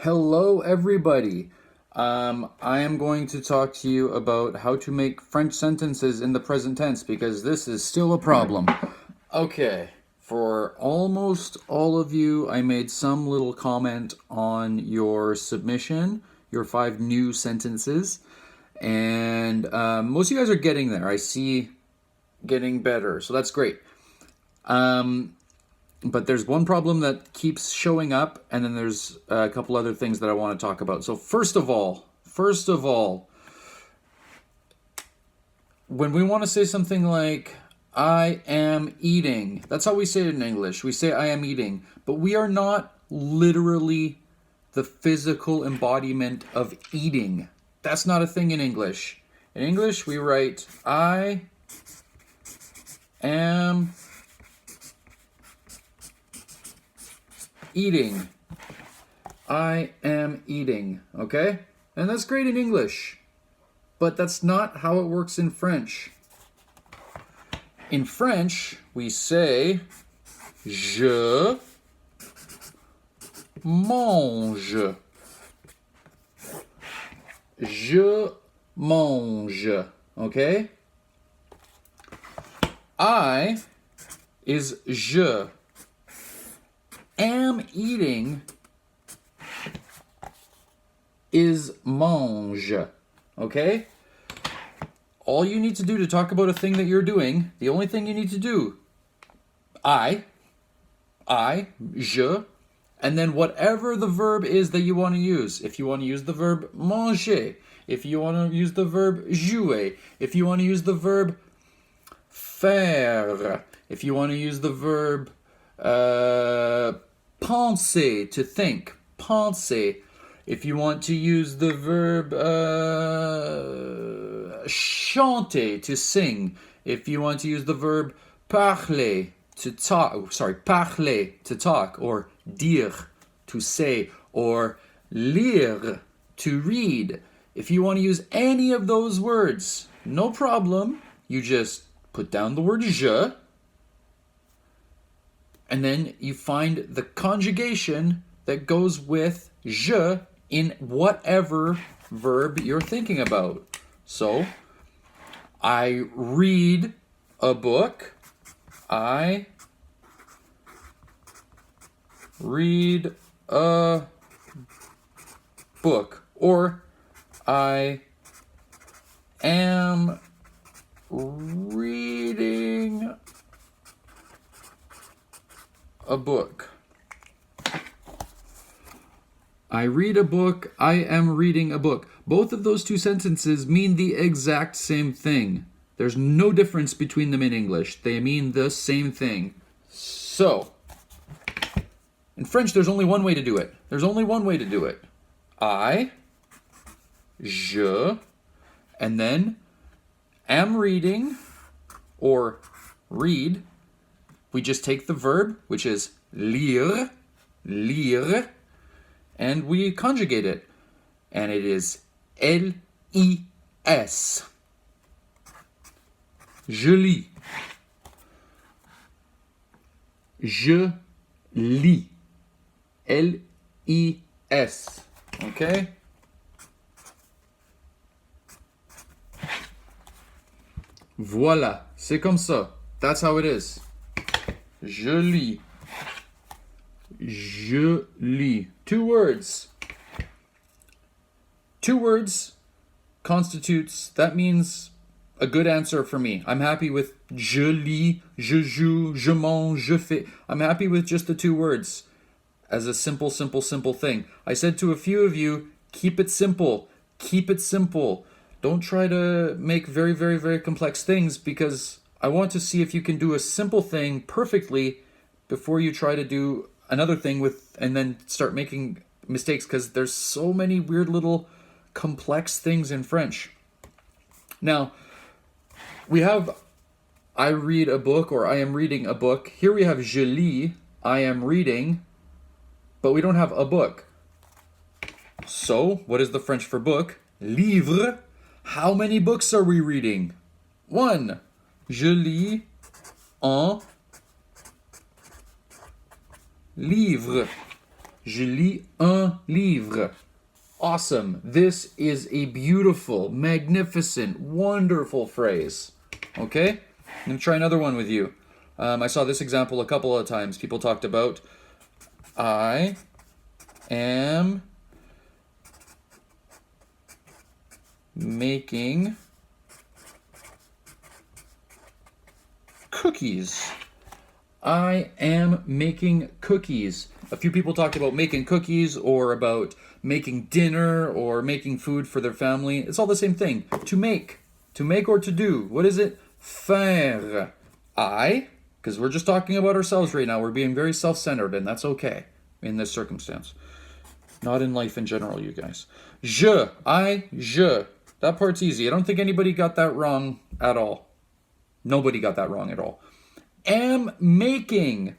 Hello, everybody. I am going to talk to you about how to make French sentences in the present tense because this is still a problem. Okay, for almost all of you, I made some little comment on your submission, your 5 new sentences, and most of you guys are getting there. I see getting better, so that's great. But there's one problem that keeps showing up, and then there's a couple other things that I want to talk about. So first of all, when we want to say something like I am eating, that's how we say it in English. We say I am eating, but we are not literally the physical embodiment of eating. That's not a thing in English. In English, we write I am eating. I am eating, okay? And that's great in English, but that's not how it works in French. In French, we say je mange. Je mange, okay? I is je. Am eating is mange, okay? All you need to do to talk about a thing that you're doing, the only thing you need to do, I, je, and then whatever the verb is that you want to use. If you want to use the verb manger, if you want to use the verb jouer, if you want to use the verb faire, if you want to use the verb penser, to think, penser. If you want to use the verb chanter, to sing. If you want to use the verb parler, to talk, parler, to talk, or dire, to say, or lire, to read. If you want to use any of those words, no problem. You just put down the word je, and then you find the conjugation that goes with je in whatever verb you're thinking about. So, I read a book. I read a book. Or, I am reading a book. I read a book. I am reading a book. Both of those two sentences mean the exact same thing. There's no difference between them in English. They mean the same thing. So, in French, there's only one way to do it. I, je, and then am reading, or read. We just take the verb, which is lire, and we conjugate it. And it is L-I-S. Je lis. Je lis. L-I-S. Okay? Voilà. C'est comme ça. That's how it is. Je lis. Je lis. 2 words. 2 words constitutes, that means a good answer for me. I'm happy with je lis, je joue, je mange, je fais. I'm happy with just the 2 words as a simple thing. I said to a few of you, keep it simple. Keep it simple. Don't try to make very, very, very complex things, because I want to see if you can do a simple thing perfectly before you try to do another thing with and then start making mistakes, because there's so many weird little complex things in French. Now, we have I read a book, or I am reading a book. Here we have je lis, I am reading, but we don't have a book. So, what is the French for book? Livre. How many books are we reading? 1. Je lis un livre. Je lis un livre. Awesome. This is a beautiful, magnificent, wonderful phrase. Okay? I'm going to try another one with you. I saw this example a couple of times. People talked about I am making cookies. I am making cookies. A few people talked about making cookies or about making dinner or making food for their family. It's all the same thing. To make. To make or to do. What is it? Faire. I, because we're just talking about ourselves right now. We're being very self-centered, and that's okay in this circumstance. Not in life in general, you guys. Je. I, je. That part's easy. I don't think anybody got that wrong at all. Nobody got that wrong at all. Am making.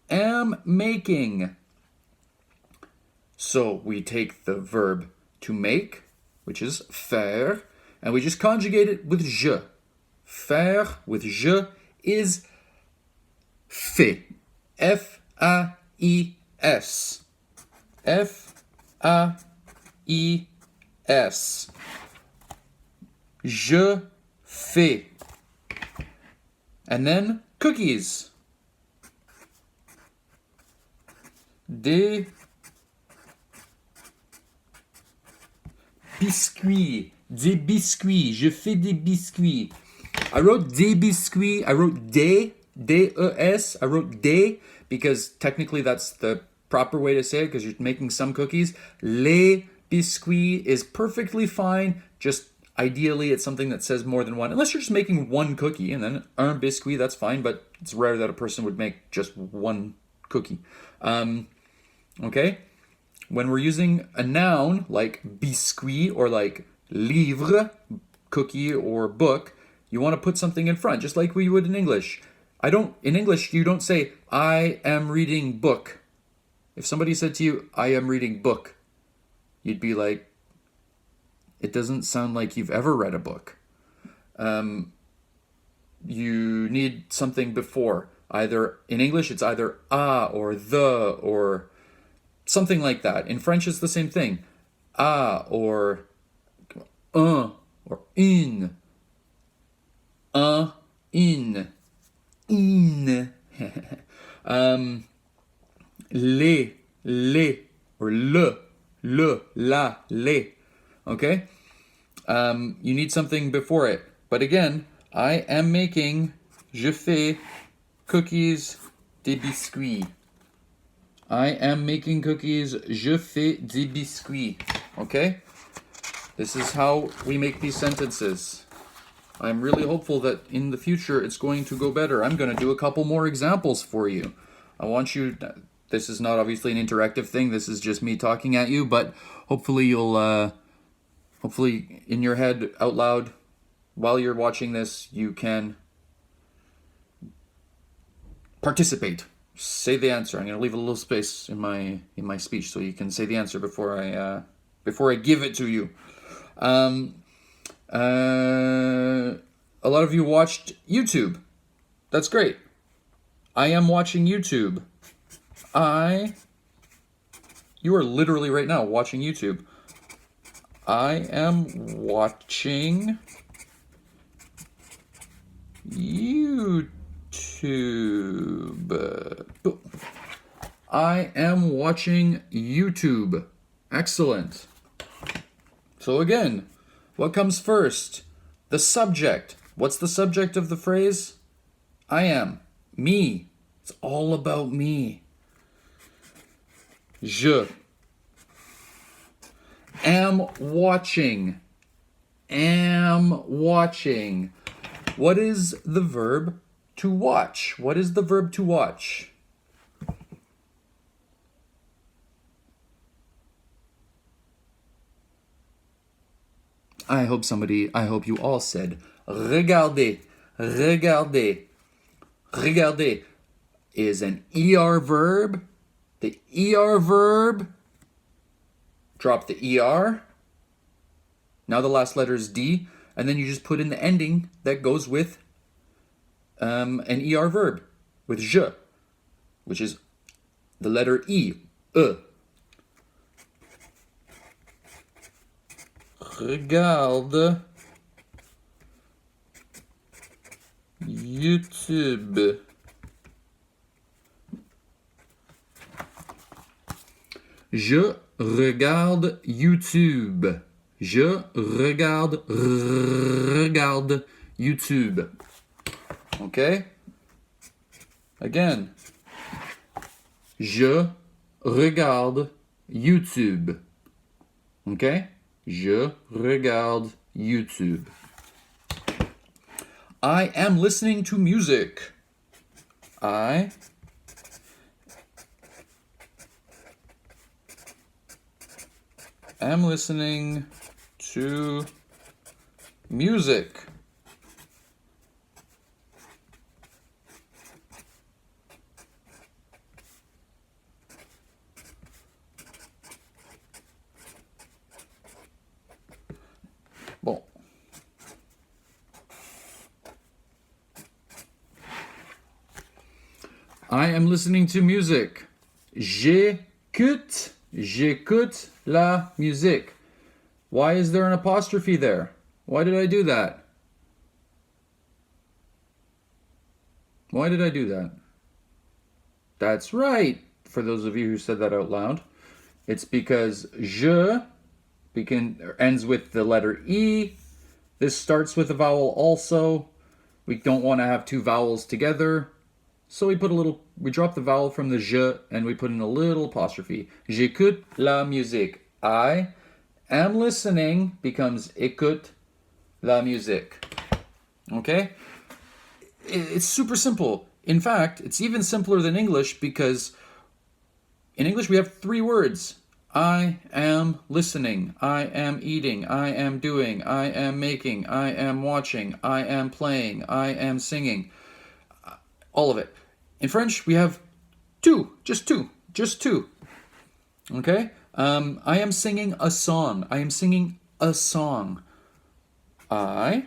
Am making. So we take the verb to make, which is faire, and we just conjugate it with je. Faire with je is fait. F-A-I-S. F-A-I-S. Je fais. And then cookies. Des biscuits. Des biscuits. Je fais des biscuits. I wrote des biscuits. I wrote des. D-E-S. I wrote des because technically that's the proper way to say it because you're making some cookies. Les biscuits is perfectly fine. Just ideally, it's something that says more than one. Unless you're just making one cookie, and then un biscuit, that's fine, but it's rare that a person would make just one cookie. Okay? When we're using a noun like biscuit or like livre, cookie or book, you want to put something in front, just like we would in English. In English, you don't say, I am reading book. If somebody said to you, I am reading book, you'd be like, it doesn't sound like you've ever read a book. You need something before. Either in English, it's either a or the or something like that. In French, it's the same thing. A or un or une. Un, in. In. Les or le, la, les. Okay? You need something before it. But again, I am making, je fais, cookies, des biscuits. I am making cookies, je fais des biscuits. Okay? This is how we make these sentences. I'm really hopeful that in the future it's going to go better. I'm going to do a couple more examples for you. I want you... This is not obviously an interactive thing. This is just me talking at you, but hopefully you'll... Hopefully, in your head, out loud, while you're watching this, you can participate. Say the answer. I'm going to leave a little space in my speech so you can say the answer before I give it to you. A lot of you watched YouTube. That's great. I am watching YouTube. You are literally right now watching YouTube. I am watching YouTube. I am watching YouTube. Excellent. So again, what comes first? The subject. What's the subject of the phrase? I am. Me. It's all about me. Je am watching. Am watching. What is the verb to watch? What is the verb to watch? I hope you all said regarder. Regarder. Regarder is an ER verb. The ER verb, drop the ER. Now the last letter is D, and then you just put in the ending that goes with an ER verb, with je, which is The letter E. E. Regarde YouTube. Je regarde YouTube. Je regarde YouTube. Okay? Again. Je regarde YouTube. Okay? Je regarde YouTube. I am listening to music. I am listening to music. Bon. I am listening to music. J'écoute la musique. Why is there an apostrophe there? Why did I do that? Why did I do that? That's right, for those of you who said that out loud. It's because je ends with the letter E. This starts with a vowel also. We don't want to have two vowels together. So we drop the vowel from the je and we put in a little apostrophe. J'écoute la musique. I am listening becomes écoute la musique. Okay? It's super simple. In fact, it's even simpler than English because in English we have three words. I am listening. I am eating. I am doing. I am making. I am watching. I am playing. I am singing. All of it. In French, we have two. Just two. Okay? I am singing a song. I am singing a song. I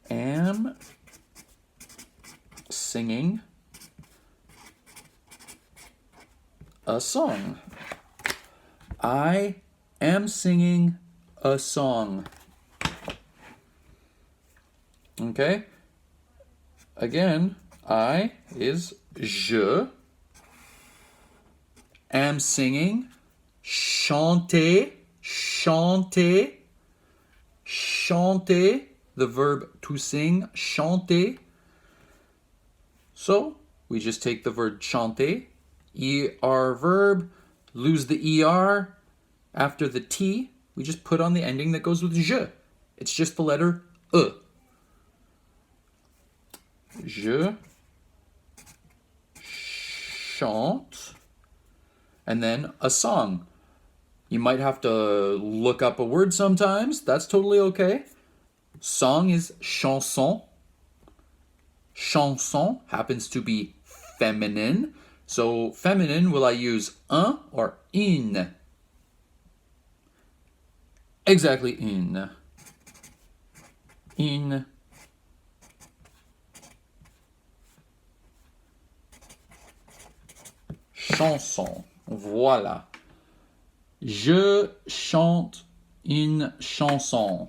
am singing a song. I am singing a song. Okay? Again, I is je am singing. Chanter, the verb to sing, chanter. So, we just take the verb chanter, ER verb, lose the ER. After the T, we just put on the ending that goes with je. It's just the letter E. Je chante, and then a song. You might have to look up a word sometimes. That's totally okay. Song is chanson. Chanson happens to be feminine. So feminine, will I use un or une? Exactly, une. Une. Chanson. Voilà. Je chante une chanson.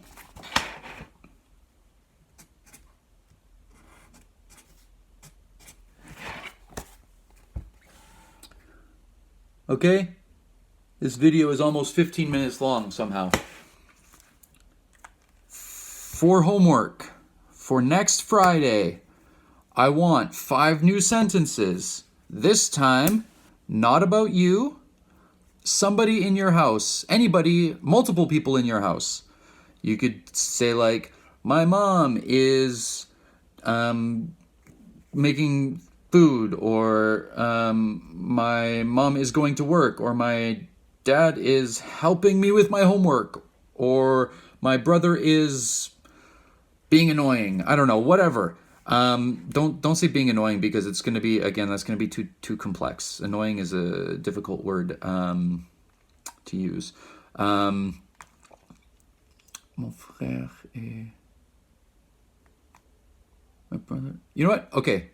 Okay? This video is almost 15 minutes long somehow. For homework, for next Friday, I want 5 new sentences. This time, not about you, somebody in your house, anybody, multiple people in your house. You could say like, my mom is making food, or my mom is going to work, or my dad is helping me with my homework, or my brother is being annoying. I don't know, whatever. Don't say being annoying because it's going to be, again, that's going to be too complex. Annoying is a difficult word to use. Mon frère et my brother. You know what? Okay.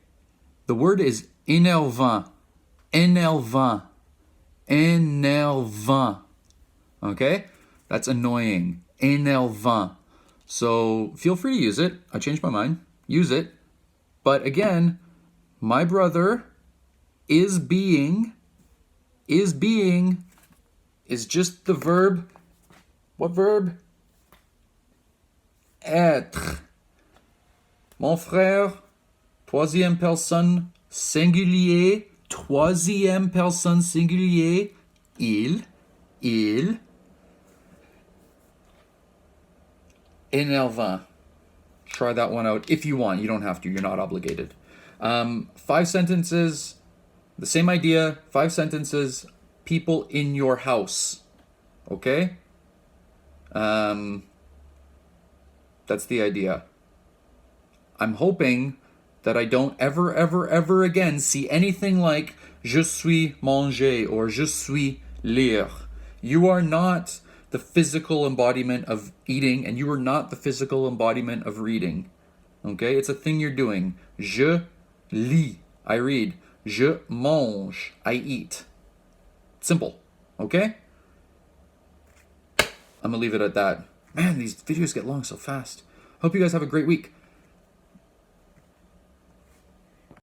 The word is énervant. Énervant. Énervant. Okay? That's annoying. Énervant. So feel free to use it. I changed my mind. Use it. But again, my brother is being is just the verb. What verb? Être. Mon frère, troisième personne singulier, troisième personne singulier, il, énervant. Try that one out if you want. You don't have to. You're not obligated. 5 sentences, the same idea. 5 sentences, people in your house. Okay? That's the idea. I'm hoping that I don't ever again see anything like je suis manger or je suis lire. You are not the physical embodiment of eating, and you are not the physical embodiment of reading. Okay? It's a thing you're doing. Je lis. I read. Je mange. I eat. Simple. Okay? I'm gonna leave it at that. Man, these videos get long so fast. Hope you guys have a great week.